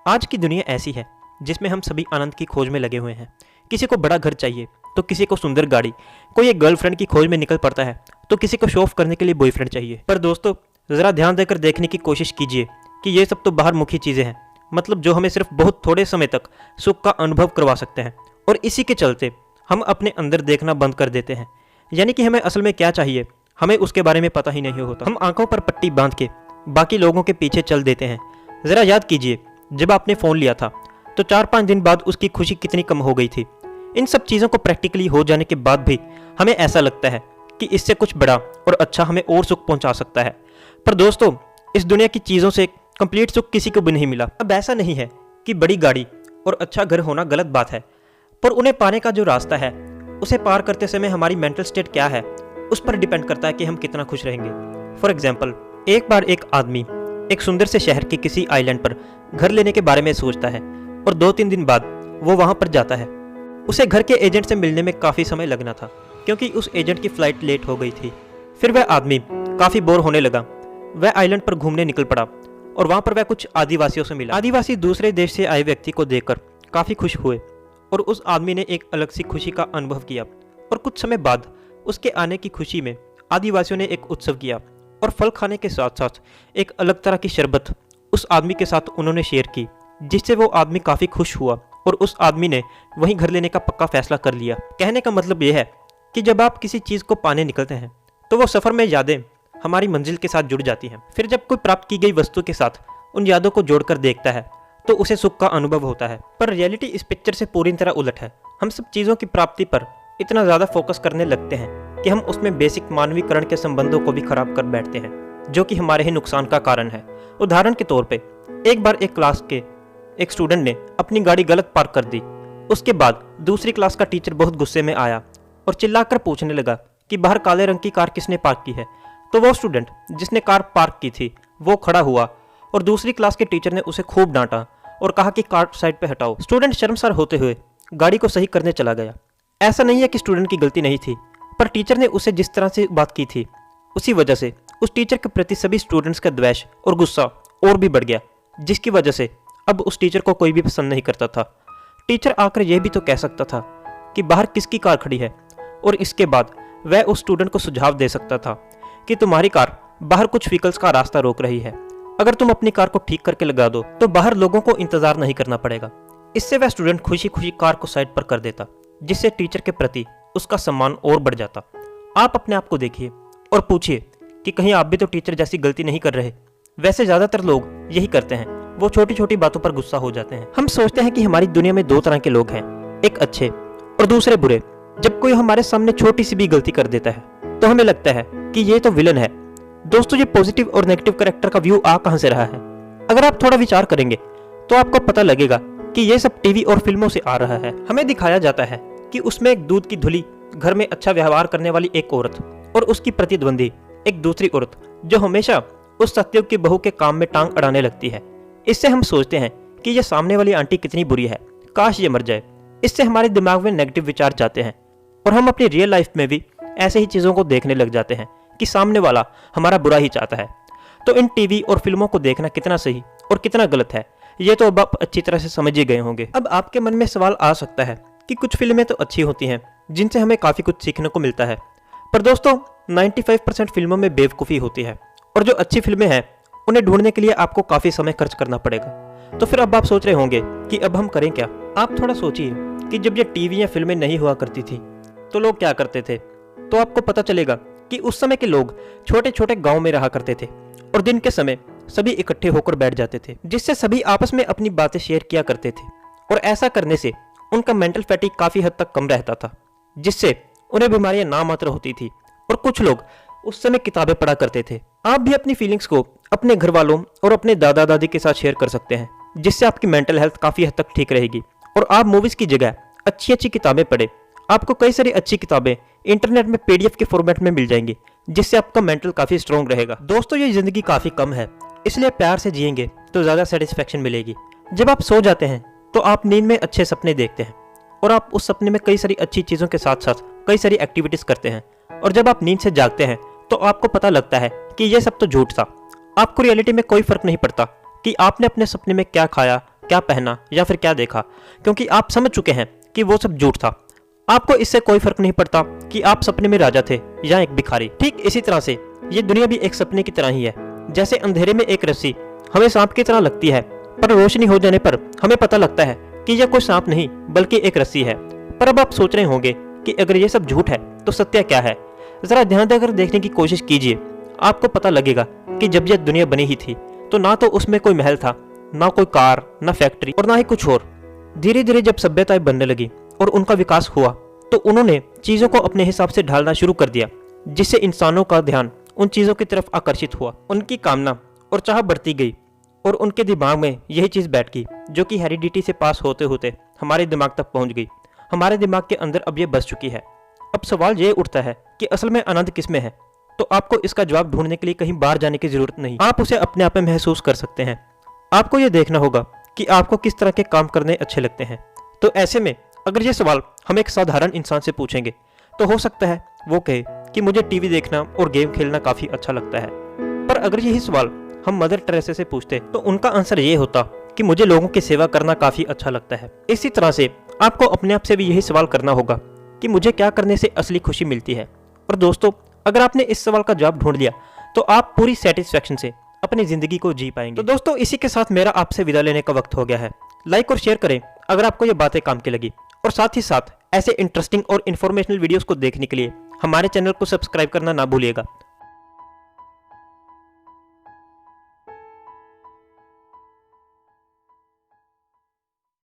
आज की दुनिया ऐसी है जिसमें हम सभी आनंद की खोज में लगे हुए हैं। किसी को बड़ा घर चाहिए तो किसी को सुंदर गाड़ी, कोई एक गर्लफ्रेंड की खोज में निकल पड़ता है तो किसी को शो ऑफ करने के लिए बॉयफ्रेंड चाहिए। पर दोस्तों, ज़रा ध्यान देकर देखने की कोशिश कीजिए कि ये सब तो बाहर मुखी चीज़ें हैं, मतलब जो हमें सिर्फ बहुत थोड़े समय तक सुख का अनुभव करवा सकते हैं, और इसी के चलते हम अपने अंदर देखना बंद कर देते हैं। यानी कि हमें असल में क्या चाहिए हमें उसके बारे में पता ही नहीं होता। हम आंखों पर पट्टी बांध के बाकी लोगों के पीछे चल देते हैं। ज़रा याद कीजिए, जब आपने फ़ोन लिया था तो 4-5 दिन बाद उसकी खुशी कितनी कम हो गई थी। इन सब चीज़ों को प्रैक्टिकली हो जाने के बाद भी हमें ऐसा लगता है कि इससे कुछ बड़ा और अच्छा हमें और सुख पहुंचा सकता है। पर दोस्तों, इस दुनिया की चीज़ों से कंप्लीट सुख किसी को भी नहीं मिला। अब ऐसा नहीं है कि बड़ी गाड़ी और अच्छा घर होना गलत बात है, पर उन्हें पाने का जो रास्ता है उसे पार करते समय हमारी मेंटल स्टेट क्या है उस पर डिपेंड करता है कि हम कितना खुश रहेंगे। फॉर एग्जाम्पल, एक बार एक आदमी एक सुंदर से शहर के किसी आइलैंड पर घर लेने के बारे में सोचता है और 2-3 दिन बाद वो वहाँ पर जाता है। उसे घर के एजेंट से मिलने में काफ़ी समय लगना था क्योंकि उस एजेंट की फ़्लाइट लेट हो गई थी। फिर वह आदमी काफ़ी बोर होने लगा। वह आइलैंड पर घूमने निकल पड़ा और वहाँ पर वह कुछ आदिवासियों से मिला। आदिवासी दूसरे देश से आए व्यक्ति को देखकर काफ़ी खुश हुए और उस आदमी ने एक अलग सी खुशी का अनुभव किया। और कुछ समय बाद उसके आने की खुशी में आदिवासियों ने एक उत्सव किया और फल खाने के साथ साथ एक अलग तरह की शरबत उस आदमी के साथ उन्होंने शेयर की, जिससे वो आदमी काफ़ी खुश हुआ और उस आदमी ने वहीं घर लेने का पक्का फैसला कर लिया। कहने का मतलब यह है कि जब आप किसी चीज़ को पाने निकलते हैं तो वो सफ़र में यादें हमारी मंजिल के साथ जुड़ जाती हैं। फिर जब कोई प्राप्त की गई वस्तु के साथ उन यादों को जोड़कर देखता है तो उसे सुख का अनुभव होता है। पर रियलिटी इस पिक्चर से पूरी तरह उलट है। हम सब चीज़ों की प्राप्ति पर इतना ज़्यादा फोकस करने लगते हैं कि हम उसमें बेसिक मानवीकरण के संबंधों को भी खराब कर बैठते हैं, जो कि हमारे ही नुकसान का कारण है। उदाहरण के तौर पे, एक बार एक क्लास के एक स्टूडेंट ने अपनी गाड़ी गलत पार्क कर दी। उसके बाद दूसरी क्लास का टीचर बहुत गुस्से में आया और चिल्लाकर पूछने लगा कि बाहर काले रंग की कार किसने पार्क की है। तो वो स्टूडेंट जिसने कार पार्क की थी वो खड़ा हुआ और दूसरी क्लास के टीचर ने उसे खूब डांटा और कहा कि कार साइड पे हटाओ। स्टूडेंट शर्मसार होते हुए गाड़ी को सही करने चला गया। ऐसा नहीं है कि स्टूडेंट की गलती नहीं थी, पर टीचर ने उसे जिस तरह से बात की थी उसी वजह से उस टीचर के प्रति सभी स्टूडेंट्स का द्वेष और गुस्सा और भी बढ़ गया, जिसकी वजह से अब उस टीचर को कोई भी पसंद नहीं करता था। टीचर आकर यह भी तो कह सकता था कि बाहर किसकी कार खड़ी है, और इसके बाद वह उस स्टूडेंट को सुझाव दे सकता था कि तुम्हारी कार बाहर कुछ व्हीकल्स का रास्ता रोक रही है, अगर तुम अपनी कार को ठीक करके लगा दो तो बाहर लोगों को इंतजार नहीं करना पड़ेगा। इससे वह स्टूडेंट खुशी खुशी कार को साइड पर कर देता, जिससे टीचर के प्रति उसका सम्मान और बढ़ जाता। आप अपने आप को देखिए और पूछिए कि कहीं आप भी तो टीचर जैसी गलती नहीं कर रहे। वैसे ज़्यादातर लोग यही करते हैं, वो छोटी छोटी बातों पर गुस्सा हो जाते हैं। हम सोचते हैं कि हमारी दुनिया में 2 तरह के लोग हैं, एक अच्छे और दूसरे बुरे। जब कोई हमारे सामने छोटी सी भी गलती कर देता है तो हमें लगता है कि ये तो विलन है। दोस्तों, ये पॉजिटिव और नेगेटिव कैरेक्टर का व्यू आ कहां से रहा है? अगर आप थोड़ा विचार करेंगे तो आपको पता लगेगा कि ये सब टीवी और फिल्मों से आ रहा है। हमें दिखाया जाता है कि उसमें एक दूध की धुली घर में अच्छा व्यवहार करने वाली एक औरत और उसकी प्रतिद्वंदी एक दूसरी औरत जो हमेशा उस सत्युग की बहू के काम में टांग अड़ाने लगती है। इससे हम सोचते हैं कि ये सामने वाली आंटी कितनी बुरी है, काश ये मर जाए। इससे हमारे दिमाग में नेगेटिव विचार जाते हैं और हम अपनी रियल लाइफ में भी ऐसे ही चीज़ों को देखने लग जाते हैं कि सामने वाला हमारा बुरा ही चाहता है। तो इन टीवी और फिल्मों को देखना कितना सही और कितना गलत है, ये तो अब आप अच्छी तरह से समझ ही गए होंगे। अब आपके मन में सवाल आ सकता है कि कुछ फिल्में तो अच्छी होती हैं जिनसे हमें काफ़ी कुछ सीखने को मिलता है, पर दोस्तों 95% फिल्मों में बेवकूफ़ी होती है, और जो अच्छी फिल्में हैं उन्हें ढूंढने के लिए आपको काफ़ी समय खर्च करना पड़ेगा। तो फिर अब आप सोच रहे होंगे कि अब हम करें क्या? आप थोड़ा सोचिए कि जब ये टीवी या फिल्में नहीं हुआ करती थी तो लोग क्या करते थे, तो आपको पता चलेगा कि उस समय के लोग छोटे छोटे गाँव में रहा करते थे और दिन के समय सभी इकट्ठे होकर बैठ जाते थे, जिससे सभी आपस में अपनी बातें शेयर किया करते थे। और ऐसा करने से उनका मेंटल फैटिग काफ़ी हद तक कम रहता था, जिससे उन्हें बीमारियां ना मात्र होती थी। और कुछ लोग उस समय किताबें पढ़ा करते थे। आप भी अपनी फीलिंग्स को अपने घर वालों और अपने दादा दादी के साथ शेयर कर सकते हैं, जिससे आपकी मेंटल हेल्थ काफ़ी हद तक ठीक रहेगी। और आप मूवीज़ की जगह अच्छी अच्छी किताबें पढ़ें। आपको कई सारी अच्छी किताबें इंटरनेट में PDF के फॉर्मेट में मिल जाएंगी, जिससे आपका मेंटल काफ़ी स्ट्रॉन्ग रहेगा। दोस्तों, ये ज़िंदगी काफ़ी कम है, इसलिए प्यार से जिएंगे तो ज़्यादा सेटिस्फेक्शन मिलेगी। जब आप सो जाते हैं तो आप नींद में अच्छे सपने देखते हैं और आप उस सपने में कई सारी अच्छी चीज़ों के साथ साथ कई सारी एक्टिविटीज़ करते हैं। और जब आप नींद से जागते हैं तो आपको पता लगता है कि ये सब तो झूठ था। आपको रियलिटी में कोई फर्क नहीं पड़ता कि आपने अपने सपने में क्या खाया, क्या पहना या फिर क्या देखा, क्योंकि आप समझ चुके हैं कि वो सब झूठ था। आपको इससे कोई फर्क नहीं पड़ता कि आप सपने में राजा थे या एक भिखारी। ठीक इसी तरह से ये दुनिया भी एक सपने की तरह ही है। जैसे अंधेरे में एक रस्सी हमें सांप की तरह लगती है, पर रोशनी हो जाने पर हमें पता लगता है कि यह कोई सांप नहीं बल्कि एक रस्सी है। पर अब आप सोच रहे होंगे कि अगर ये सब झूठ है तो सत्य क्या है। जरा ध्यान देकर देखने की कोशिश कीजिए, आपको पता लगेगा कि जब यह दुनिया बनी ही थी तो ना तो उसमें कोई महल था, ना कोई कार, ना फैक्ट्री और ना ही कुछ और। धीरे धीरे जब सभ्यताएं बनने लगी और उनका विकास हुआ तो उन्होंने चीजों को अपने हिसाब से ढालना शुरू कर दिया, जिससे इंसानों का ध्यान उन चीजों की तरफ आकर्षित हुआ। उनकी कामना और चाह बढ़ती गई और उनके दिमाग में यही चीज बैठ गई जो कि हेरिडिटी से पास होते होते हमारे दिमाग तक पहुंच गई। हमारे दिमाग के अंदर अब ये बस चुकी है। अब सवाल ये उठता है कि असल में आनंद किस में है। तो आपको इसका जवाब ढूंढने के लिए कहीं बाहर जाने की जरूरत नहीं, आप उसे अपने आप में महसूस कर सकते हैं। आपको ये देखना होगा कि आपको किस तरह के काम करने अच्छे लगते हैं। तो ऐसे में अगर ये सवाल हम एक साधारण इंसान से पूछेंगे तो हो सकता है वो कहे कि मुझे टीवी देखना और गेम खेलना काफी अच्छा लगता है। पर अगर यही सवाल हम मदर टेरेसा से पूछते तो उनका आंसर ये होता कि मुझे लोगों की सेवा करना काफी अच्छा लगता है। इसी तरह से आपको अपने आप से भी यही सवाल करना होगा कि मुझे क्या करने से असली खुशी मिलती है। और दोस्तों, अगर आपने इस सवाल का जवाब ढूंढ लिया तो आप पूरी सेटिस्फेक्शन से अपनी जिंदगी को जी पाएंगे। तो दोस्तों, इसी के साथ मेरा आपसे विदा लेने का वक्त हो गया है। लाइक और शेयर करें अगर आपको ये बातें काम की लगी, और साथ ही साथ ऐसे इंटरेस्टिंग और इन्फॉर्मेशनल वीडियोस को देखने के लिए हमारे चैनल को सब्सक्राइब करना ना भूलिएगा।